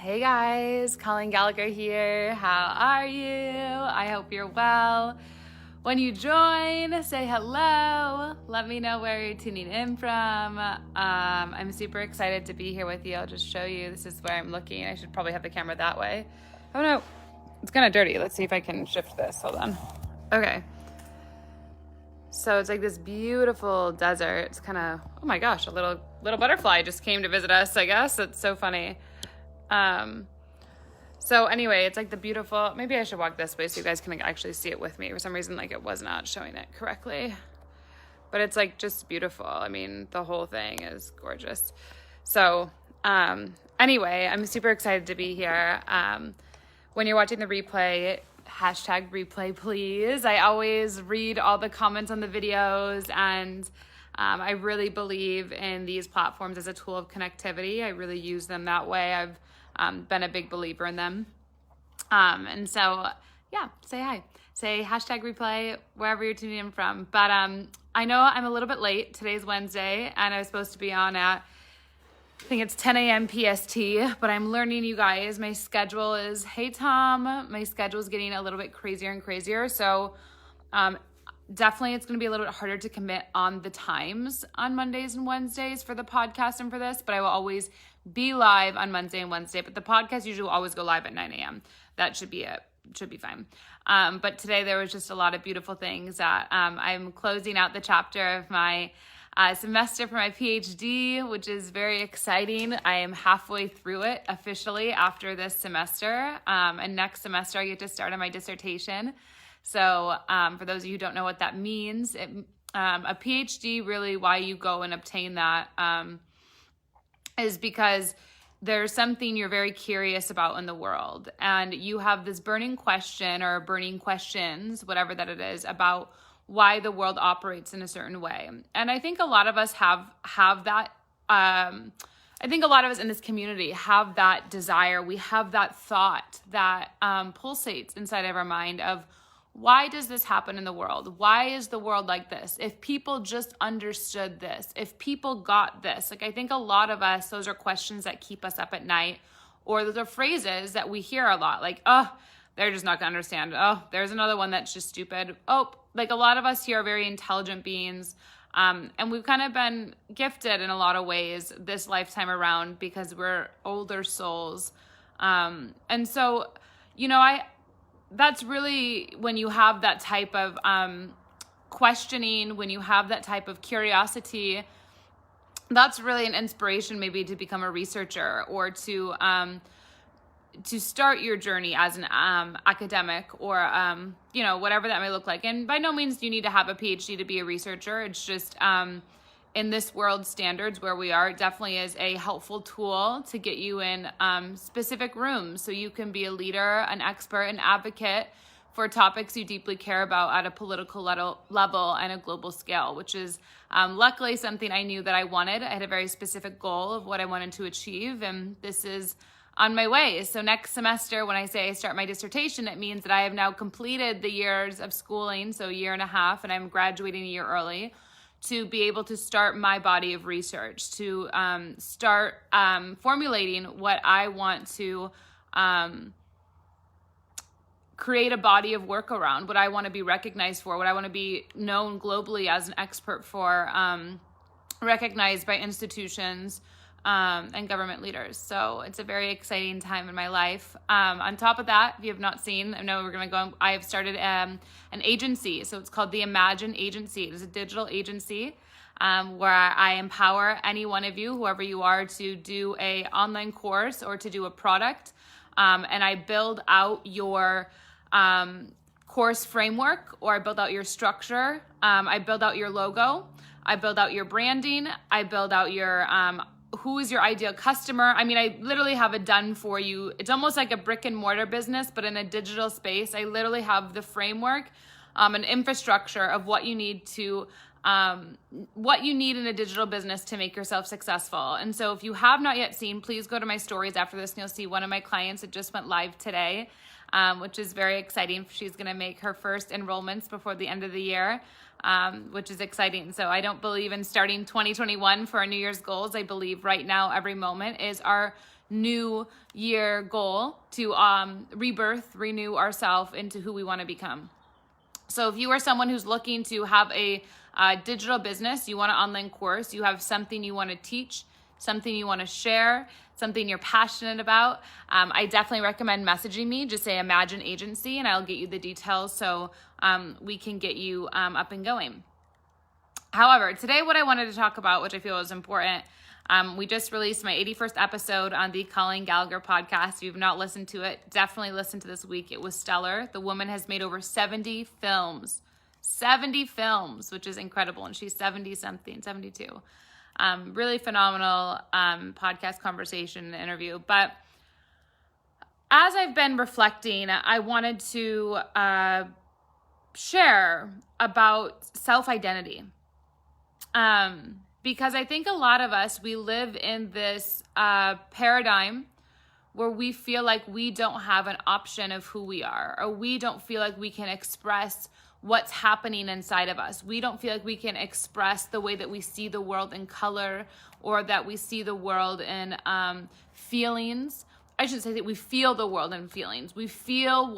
Hey guys, Colleen Gallagher here. How are you? I hope you're well. When you join, say hello. Let me know where you're tuning in from. I'm super excited to be here with you. I'll just show you. This is where I'm looking. I should probably have the camera that way. Oh no, it's kind of dirty. Let's see if I can shift this. Hold on. Okay. So it's like this beautiful desert. It's kind of, oh my gosh, a little butterfly just came to visit us, I guess. It's so funny. So anyway, it's like the beautiful, maybe I should walk this way so you guys can actually see it with me. For some reason, like it was not showing it correctly, but it's like just beautiful. I mean, the whole thing is gorgeous. So, anyway, I'm super excited to be here. When you're watching the replay, #replay, please. I always read all the comments on the videos, and I really believe in these platforms as a tool of connectivity. I really use them that way. I've been a big believer in them. And so, yeah, say hi. Say #replay wherever you're tuning in from. But I know I'm a little bit late. Today's Wednesday, and I was supposed to be on at, I think it's 10 a.m. PST, but I'm learning, you guys, my schedule is, hey, Tom, my schedule is getting a little bit crazier and crazier. So definitely it's going to be a little bit harder to commit on the times on Mondays and Wednesdays for the podcast and for this, but I will always be live on Monday and Wednesday. But the podcast usually will always go live at 9 a.m. That should be it. Should be fine. But today there was just a lot of beautiful things that I'm closing out the chapter of my semester for my PhD, which is very exciting. I am halfway through it officially after this semester. And next semester I get to start on my dissertation. So for those of you who don't know what that means, a PhD, really why you go and obtain that is because there's something you're very curious about in the world, and you have this burning question or burning questions, whatever that it is, about why the world operates in a certain way. And I think a lot of us have that. I think a lot of us in this community have that desire. We have that thought that pulsates inside of our mind of, why does this happen in the world? Why is the world like this? If people just understood this, if people got this, like I think a lot of us, those are questions that keep us up at night, or those are phrases that we hear a lot, like, oh, they're just not gonna understand. Oh, there's another one that's just stupid. Oh, like a lot of us here are very intelligent beings. And we've kind of been gifted in a lot of ways this lifetime around because we're older souls. And so, you know, that's really when you have that type of questioning, when you have that type of curiosity, that's really an inspiration maybe to become a researcher or to start your journey as an academic or, you know, whatever that may look like. And by no means do you need to have a PhD to be a researcher. It's just in this world standards where we are, it definitely is a helpful tool to get you in specific rooms so you can be a leader, an expert, an advocate for topics you deeply care about at a political level and a global scale, which is luckily something I knew that I wanted. I had a very specific goal of what I wanted to achieve, and this is on my way. So next semester, when I say I start my dissertation, it means that I have now completed the years of schooling, so a year and a half, and I'm graduating a year early, to be able to start my body of research, to start formulating what I want to create a body of work around, what I want to be recognized for, what I want to be known globally as an expert for, recognized by institutions and government leaders. So it's a very exciting time in my life. On top of that, if you have not seen, I know we're going to go, I have started an agency. So it's called the Imagine Agency. It is a digital agency where I empower any one of you, whoever you are, to do a online course or to do a product. And I build out your course framework, or I build out your structure. I build out your logo. I build out your branding. I build out your who is your ideal customer. I mean, I literally have it done for you. It's almost like a brick and mortar business, but in a digital space. I literally have the framework, an infrastructure of what you need to, what you need in a digital business to make yourself successful. And so if you have not yet seen, please go to my stories after this and you'll see one of my clients that just went live today, which is very exciting. She's going to make her first enrollments before the end of the year. Which is exciting. So I don't believe in starting 2021 for our New Year's goals. I believe right now, every moment is our new year goal to rebirth, renew ourselves into who we want to become. So if you are someone who's looking to have a digital business, you want an online course, you have something you want to teach, something you want to share, something you're passionate about, I definitely recommend messaging me. Just say Imagine Agency and I'll get you the details so we can get you up and going. However, today what I wanted to talk about, which I feel is important, we just released my 81st episode on the Colleen Gallagher podcast. If you've not listened to it, definitely listen to this week. It was stellar. The woman has made over 70 films, which is incredible. And she's 70-something, 72. Really phenomenal podcast conversation and interview. But as I've been reflecting, I wanted to share about self-identity. Because I think a lot of us, we live in this paradigm where we feel like we don't have an option of who we are, or we don't feel like we can express what's happening inside of us. We don't feel like we can express the way that we see the world in color, or that we see the world in feelings. I should say that we feel the world in feelings. We feel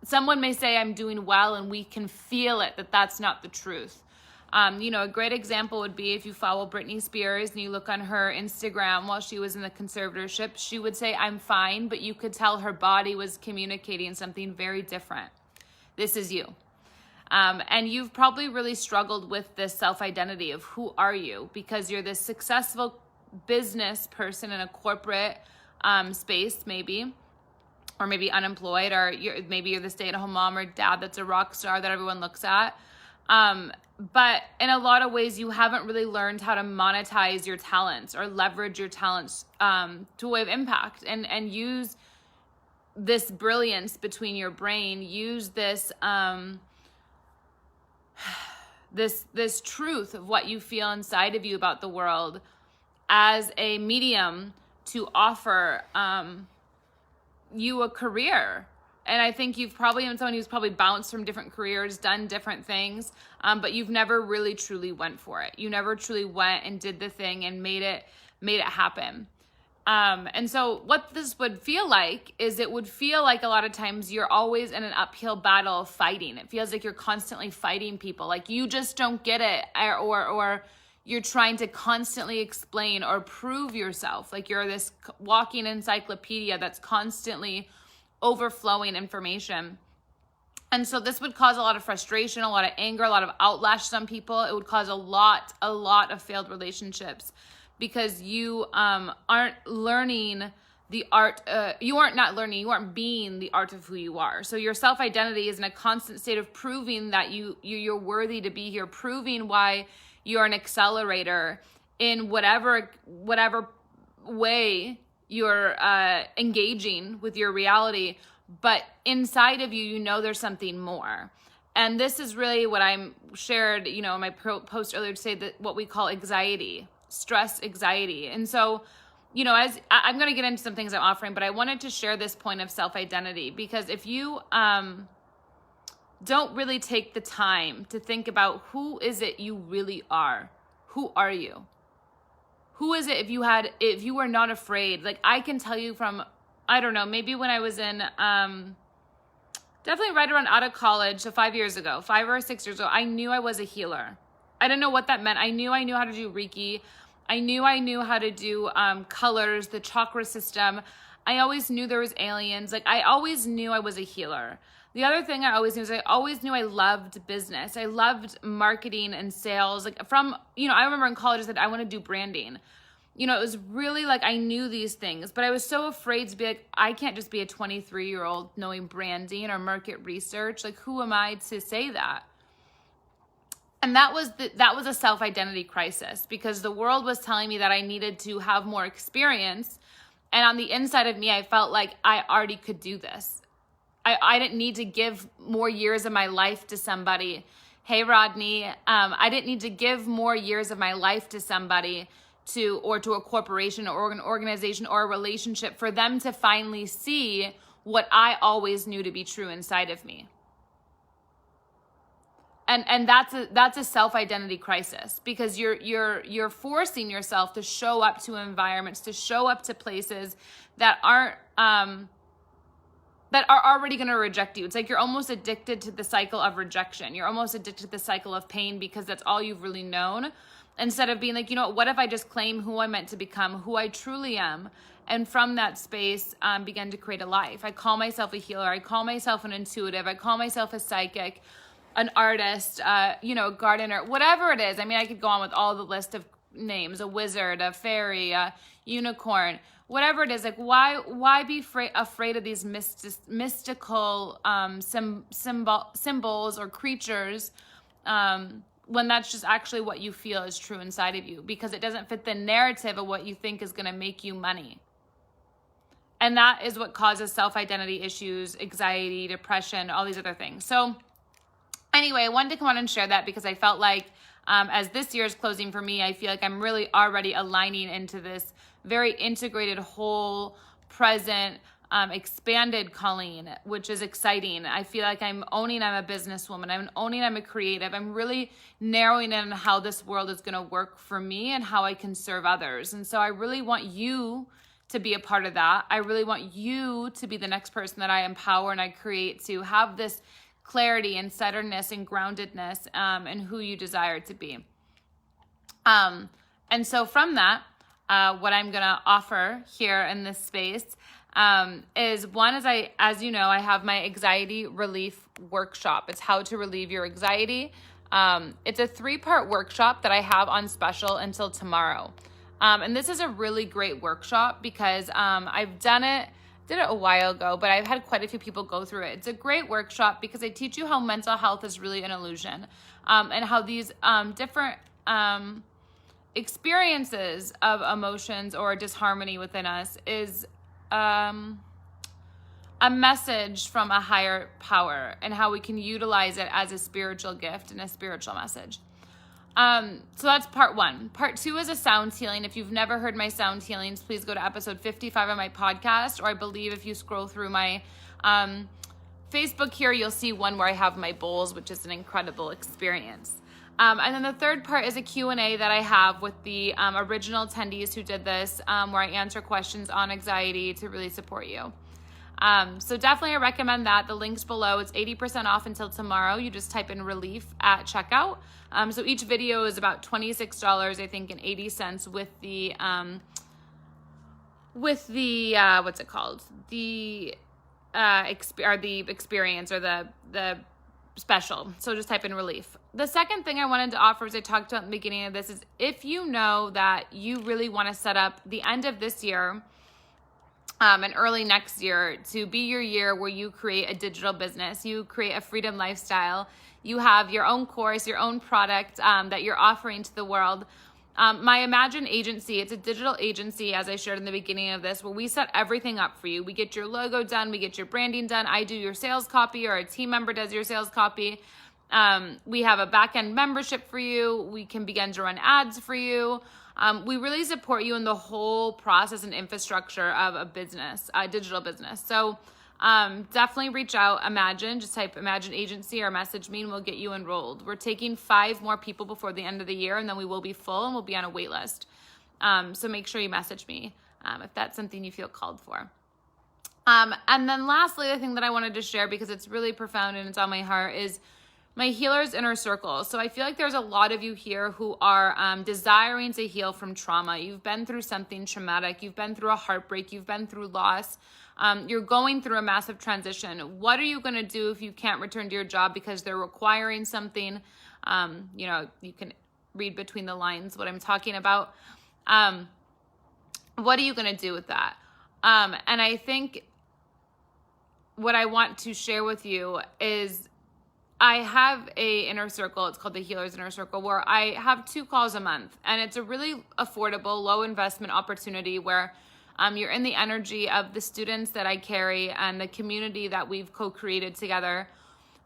someone may say I'm doing well, and we can feel it, that that's not the truth. A great example would be if you follow Britney Spears and you look on her Instagram while she was in the conservatorship, she would say, I'm fine, but you could tell her body was communicating something very different. This is you. And you've probably really struggled with this self-identity of who are you, because you're this successful business person in a corporate space, maybe, or maybe unemployed, or maybe you're the stay-at-home mom or dad that's a rock star that everyone looks at. But in a lot of ways, you haven't really learned how to monetize your talents or leverage your talents to a way of impact, and use this brilliance between your brain, use this this truth of what you feel inside of you about the world as a medium to offer you a career. And I think you've probably been someone who's probably bounced from different careers, done different things, but you've never really truly went for it. You never truly went and did the thing and made it happen. And so what this would feel like is, it would feel like a lot of times you're always in an uphill battle of fighting. It feels like you're constantly fighting people, like you just don't get it, or you're trying to constantly explain or prove yourself. Like you're this walking encyclopedia that's constantly overflowing information. And so this would cause a lot of frustration, a lot of anger, a lot of outlash some people. It would cause a lot of failed relationships, because you aren't learning the art. You aren't being the art of who you are. So your self-identity is in a constant state of proving that you're worthy to be here, proving why you're an accelerator in whatever way you're engaging with your reality. But inside of you, there's something more. And this is really what I'm shared, in my post earlier to say, that what we call anxiety, stress anxiety. And so, as I'm going to get into some things I'm offering, but I wanted to share this point of self-identity, because if you don't really take the time to think about who is it you really are, who are you? Who is it if you were not afraid? Like I can tell you from, I don't know, maybe when I was in, definitely right around out of college, so 5 years ago, 5 or 6 years ago, I knew I was a healer. I didn't know what that meant. I knew how to do Reiki. I knew how to do colors, the chakra system. I always knew there was aliens. Like I always knew I was a healer. The other thing I always knew is I always knew I loved business. I loved marketing and sales. Like I remember in college I said, I want to do branding. It was really like I knew these things, but I was so afraid to be like, I can't just be a 23-year-old knowing branding or market research. Like who am I to say that? And that was a self-identity crisis, because the world was telling me that I needed to have more experience. And on the inside of me, I felt like I already could do this. I didn't need to give more years of my life to somebody. Hey, Rodney, I didn't need to give more years of my life to somebody to a corporation or an organization or a relationship for them to finally see what I always knew to be true inside of me. and that's a self-identity crisis, because you're forcing yourself to show up to environments, to show up to places that aren't that are already going to reject you. It's like you're almost addicted to the cycle of rejection. You're almost addicted to the cycle of pain because that's all you've really known. Instead of being like, you know what if I just claim who I'm meant to become, who I truly am, and from that space begin to create a life. I call myself a healer. I call myself an intuitive. I call myself a psychic, an artist, a gardener, whatever it is. I mean, I could go on with all the list of names, a wizard, a fairy, a unicorn, whatever it is. Like, why be afraid of these mystical symbols or creatures when that's just actually what you feel is true inside of you, because it doesn't fit the narrative of what you think is going to make you money. And that is what causes self-identity issues, anxiety, depression, all these other things. So anyway, I wanted to come on and share that because I felt like as this year is closing for me, I feel like I'm really already aligning into this very integrated, whole, present, expanded Colleen, which is exciting. I feel like I'm owning I'm a businesswoman. I'm owning I'm a creative. I'm really narrowing in on how this world is going to work for me and how I can serve others. And so I really want you to be a part of that. I really want you to be the next person that I empower and I create to have this clarity and centeredness and groundedness and who you desire to be. And so from that, what I'm going to offer here in this space is one, as you know, I have my anxiety relief workshop. It's how to relieve your anxiety. It's a 3-part workshop that I have on special until tomorrow. And this is a really great workshop because I've did it a while ago, but I've had quite a few people go through it. It's a great workshop because I teach you how mental health is really an illusion, and how these different experiences of emotions or disharmony within us is a message from a higher power, and how we can utilize it as a spiritual gift and a spiritual message. So that's part 1. Part 2 is a sound healing. If you've never heard my sound healings, please go to episode 55 of my podcast, or I believe if you scroll through my Facebook here, you'll see one where I have my bowls, which is an incredible experience. And then the third part is a Q&A that I have with the original attendees who did this, where I answer questions on anxiety to really support you. So definitely I recommend that. The link's below. It's 80% off until tomorrow. You just type in relief at checkout. So each video is about $26, I think, and 80 cents with the what's it called? The experience or the special. So just type in relief. The second thing I wanted to offer, as I talked about in the beginning of this, is if you know that you really want to set up the end of this year and early next year to be your year where you create a digital business, you create a freedom lifestyle, you have your own course, your own product that you're offering to the world. My Imagine agency, it's a digital agency, as I shared in the beginning of this, where we set everything up for you. We get your logo done, we get your branding done. I do your sales copy, or a team member does your sales copy. We have a back-end membership for you. We can begin to run ads for you. We really support you in the whole process and infrastructure of a business, a digital business. So definitely reach out, Imagine, just type Imagine Agency or message me and we'll get you enrolled. We're taking 5 more people before the end of the year, and then we will be full and we'll be on a wait list. So make sure you message me if that's something you feel called for. And then lastly, the thing that I wanted to share, because it's really profound and it's on my heart, is my Healer's Inner Circle. So I feel like there's a lot of you here who are desiring to heal from trauma. You've been through something traumatic. You've been through a heartbreak. You've been through loss. You're going through a massive transition. What are you going to do if you can't return to your job because they're requiring something? You can read between the lines what I'm talking about. What are you going to do with that? And I think what I want to share with you is I have a inner circle. It's called the Healer's Inner Circle, where I have 2 calls a month, and it's a really affordable, low investment opportunity where you're in the energy of the students that I carry and the community that we've co-created together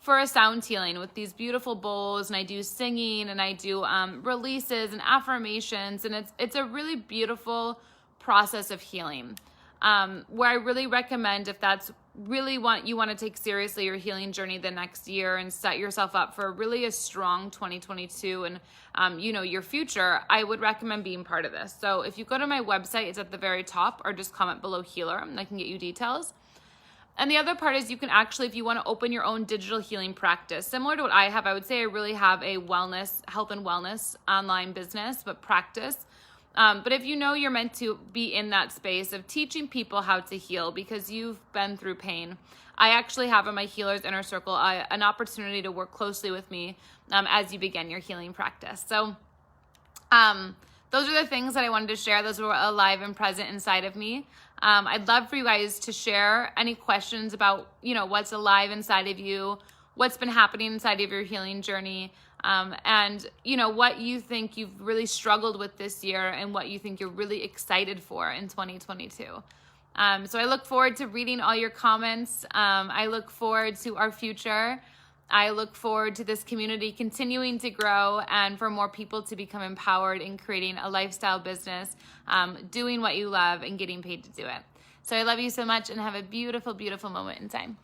for a sound healing with these beautiful bowls, and I do singing, and I do releases and affirmations, and it's a really beautiful process of healing. where I really recommend, if that's really what you want to take seriously your healing journey the next year and set yourself up for really a strong 2022 and your future, I would recommend being part of this. So if you go to my website, it's at the very top, or just comment below healer and I can get you details. And the other part is you can actually, if you want to open your own digital healing practice, similar to what I have, I would say I really have a health and wellness online business, but practice. But if you know you're meant to be in that space of teaching people how to heal because you've been through pain, I actually have in my Healer's Inner Circle an opportunity to work closely with me as you begin your healing practice. So those are the things that I wanted to share. Those were alive and present inside of me. I'd love for you guys to share any questions about, what's alive inside of you, what's been happening inside of your healing journey, and, what you think you've really struggled with this year and what you think you're really excited for in 2022. So I look forward to reading all your comments. I look forward to our future. I look forward to this community continuing to grow and for more people to become empowered in creating a lifestyle business, doing what you love and getting paid to do it. So I love you so much and have a beautiful, beautiful moment in time.